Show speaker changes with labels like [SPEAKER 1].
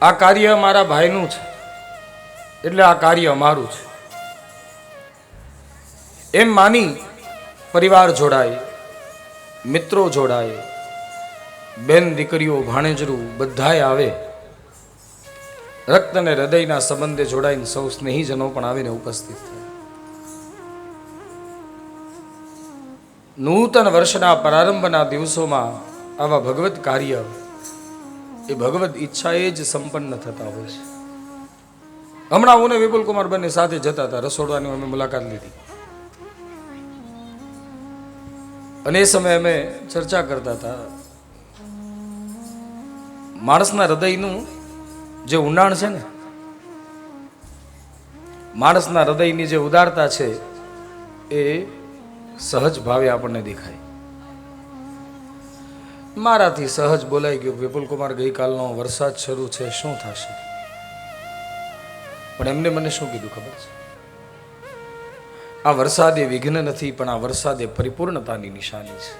[SPEAKER 1] આ કાર્ય મારા ભાઈનું છે એટલે આ કાર્ય અમારું છે એમ માની પરિવાર જોડાય, મિત્રો જોડાય, બેન દીકરીઓ ભાણેજરું બધાય આવે, રક્ત અને હૃદયના સંબંધે જોડાઈને સૌ સ્નેહીજનો પણ આવીને ઉપસ્થિત થાય. નૂતન વર્ષના પ્રારંભના દિવસોમાં આવા ભગવત કાર્ય એ ભગવત ઈચ્છાએ જ સંપન્ન થતા હોય છે. હમણાં હું ને વિપુલ કુમાર બંને સાથે જતા હતા, રસોડાની અમે મુલાકાત લીધી અને એ સમયે અમે ચર્ચા કરતા હતા. માણસના હૃદયનું જે ઊંડાણ છે ને, માણસના હૃદયની જે ઉદારતા છે એ સહજ ભાવે આપણને દેખાય. મારાથી સહજ બોલાઈ ગયું, વિપુલ કુમાર ગઈકાલનો વરસાદ શરૂ છે, શું થશે? પણ એમને મને શું કીધું ખબર છે? આ વરસાદ એ વિઘ્ન નથી, પણ આ વરસાદ એ પરિપૂર્ણતાની નિશાની છે.